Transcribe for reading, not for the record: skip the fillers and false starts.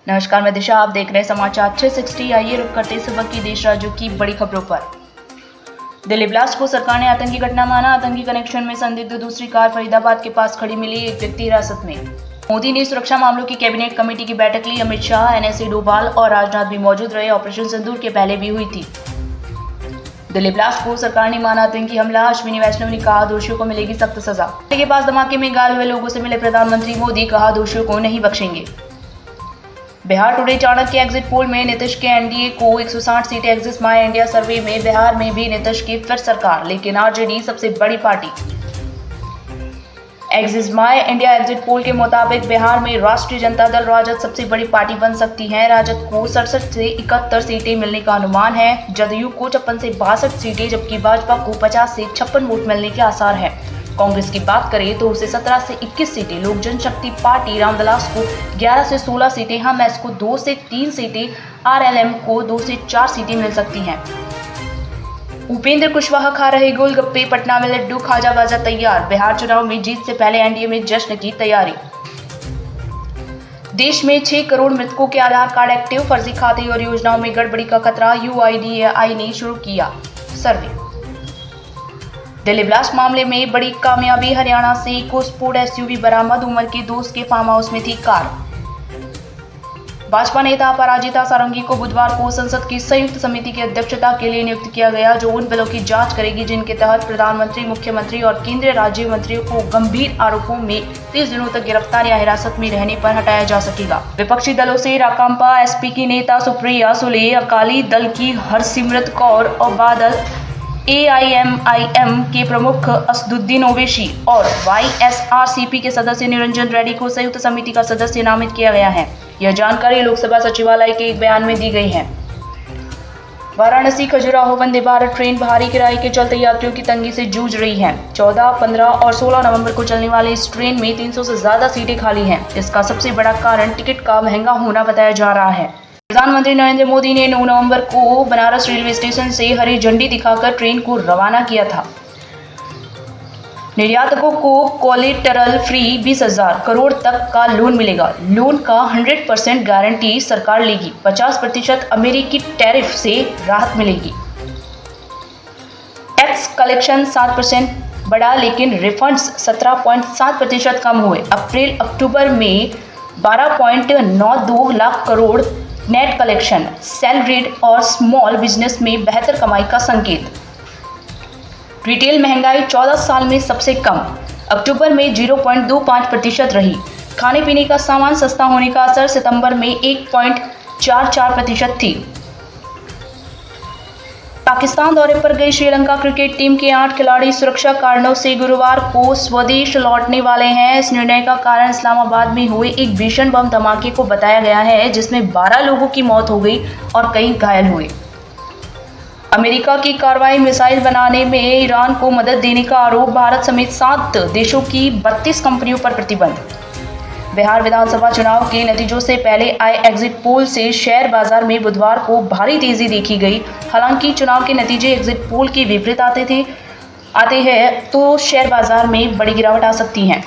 नमस्कार, मैं दिशा। आप देख रहे हैं समाचार 360। आइए रुक करते इस वक्त की देश राज्यों की बड़ी खबरों पर। दिल्ली ब्लास्ट को सरकार ने आतंकी घटना माना। आतंकी कनेक्शन में संदिग्ध दूसरी कार फरीदाबाद के पास खड़ी मिली। एक व्यक्ति हिरासत में। मोदी ने सुरक्षा मामलों की कैबिनेट कमेटी की बैठक ली। अमित शाह, एनएसए डोभाल और राजनाथ भी मौजूद रहे। ऑपरेशन सिंदूर के पहले भी हुई थी। दिल्ली ब्लास्ट को सरकार ने माना आतंकी हमला। अश्विनी वैष्णव ने कहा, दोषियों को मिलेगी सख्त सजा। के पास धमाके में घायल हुए लोगों से मिले प्रधानमंत्री मोदी, कहा दोषियों को नहीं बख्शेंगे। Bihar today Chanakya exit poll में नीतीश के एनडीए को 160 सीटें। एग्जिट माई इंडिया सर्वे में बिहार में भी नीतीश की फिर सरकार, लेकिन आरजेडी सबसे बड़ी पार्टी। एग्जिट माई इंडिया एग्जिट पोल के मुताबिक बिहार में राष्ट्रीय जनता दल राजद सबसे बड़ी पार्टी बन सकती है। राजद को 67 से 71 सीटें मिलने का अनुमान है। जदयू को 56 से 62 सीटें, जबकि भाजपा को 50 से 56 वोट मिलने के आसार है। कांग्रेस की बात करें तो उसे 17 से 21 सीटें, लोक जनशक्ति पार्टी रामविलास को 11 से 16 सीटें, हमएस को 2 से 3 सीटें, आरएलएम को 2 से 4 सीटें मिल सकती हैं। उपेंद्र कुशवाहा खा रहे गोलगप्पे। पटना में लड्डू खाजा बाजा तैयार। बिहार चुनाव में जीत से पहले एनडीए में जश्न की तैयारी। देश में 6 करोड़ मृतकों के आधार कार्ड एक्टिव। फर्जी खाते और योजनाओं में गड़बड़ी का खतरा। यूआईडीएआई ने शुरू किया सर्वे। दिल्ली ब्लास्ट मामले में बड़ी कामयाबी। हरियाणा से इकोस्पोर्ट एसयूवी बरामद। उमर के दोस्त के फार्म हाउस में थी कार। भाजपा नेता अपराजिता सारंगी को बुधवार को संसद की संयुक्त समिति की अध्यक्षता के लिए नियुक्त किया गया, जो उन बिलों की जांच करेगी जिनके तहत प्रधानमंत्री, मुख्यमंत्री और केंद्रीय राज्य मंत्रियों को गंभीर आरोपों में 30 दिनों तक गिरफ्तार या हिरासत में रहने पर हटाया जा सकेगा। विपक्षी दलों से राकांपा एसपी की नेता सुप्रिया सुले, अकाली दल की हरसिमरत कौर और बादल एआईएमआईएम के प्रमुख असदुद्दीन ओवैसी और वाईएसआरसीपी के सदस्य निरंजन रेड्डी को संयुक्त समिति का सदस्य नामित किया गया है। यह जानकारी लोकसभा सचिवालय के एक बयान में दी गई है। वाराणसी खजुराहो वंदे भारत ट्रेन भारी किराए के चलते यात्रियों की तंगी से जूझ रही है। 14, 15 और 16 नवंबर को चलने वाली इस ट्रेन में 300 से ज्यादा सीटें खाली हैं। इसका सबसे बड़ा कारण टिकट का महंगा होना बताया जा रहा है। प्रधानमंत्री नरेंद्र मोदी ने 9 नवंबर को बनारस रेलवे स्टेशन से हरी झंडी दिखाकर ट्रेन को रवाना किया था। निर्यातकों को कोलेटरल फ्री 20,000 करोड़ तक का लोन मिलेगा। लोन का 100% गारंटी सरकार लेगी। 50% अमेरिकी टैरिफ से राहत मिलेगी। टैक्स कलेक्शन 7% बढ़ा, लेकिन रिफंड्स 17.7% कम हुए। अप्रैल अक्टूबर में 12.92 lakh crore net collection. Salaried और स्मॉल बिजनेस में बेहतर कमाई का संकेत। रिटेल महंगाई 14 साल में सबसे कम। अक्टूबर में 0.25% रही। खाने पीने का सामान सस्ता होने का असर सितंबर में 1.44% थी। पाकिस्तान दौरे पर गई श्रीलंका क्रिकेट टीम के 8 खिलाड़ी सुरक्षा कारणों से गुरुवार को स्वदेश लौटने वाले हैं। इस निर्णय का कारण इस्लामाबाद में हुए एक भीषण बम धमाके को बताया गया है, जिसमें 12 लोगों की मौत हो गई और कई घायल हुए। अमेरिका की कार्रवाई मिसाइल बनाने में ईरान को मदद देने का आरोप। भारत समेत 7 देशों की 32 कंपनियों पर प्रतिबंध। बिहार विधानसभा चुनाव के नतीजों से पहले आए एग्जिट पोल से शेयर बाजार में बुधवार को भारी तेजी देखी गई। हालांकि चुनाव के नतीजे एग्जिट पोल के विपरीत आते हैं तो शेयर बाजार में बड़ी गिरावट आ सकती है।